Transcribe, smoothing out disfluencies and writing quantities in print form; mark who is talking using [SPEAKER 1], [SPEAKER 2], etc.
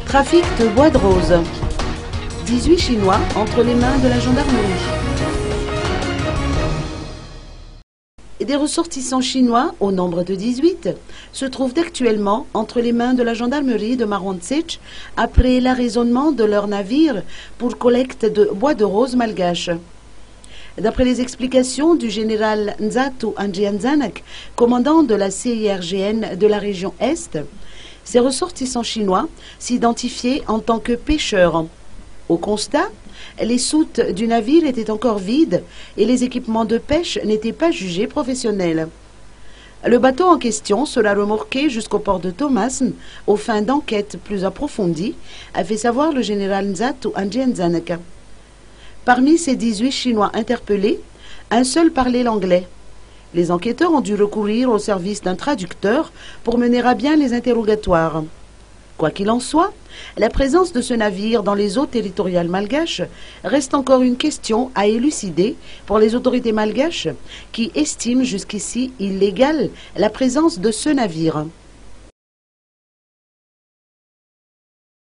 [SPEAKER 1] Trafic de bois de rose. 18 Chinois entre les mains de la gendarmerie. Et des ressortissants chinois, au nombre de 18, se trouvent actuellement entre les mains de la gendarmerie de Marontsetch après l'arraisonnement de leur navire pour collecte de bois de rose malgache. D'après les explications du général Nzatu Anjianzanak, commandant de la CIRGN de la région Est, ces ressortissants chinois s'identifiaient en tant que pêcheurs. Au constat, les soutes du navire étaient encore vides et les équipements de pêche n'étaient pas jugés professionnels. Le bateau en question sera remorqué jusqu'au port de Thomasen aux fins d'enquête plus approfondies, a fait savoir le général Nzatu Anjianzanak. Parmi ces 18 Chinois interpellés, un seul parlait l'anglais. Les enquêteurs ont dû recourir au service d'un traducteur pour mener à bien les interrogatoires. Quoi qu'il en soit, la présence de ce navire dans les eaux territoriales malgaches reste encore une question à élucider pour les autorités malgaches qui estiment jusqu'ici illégale la présence de ce navire.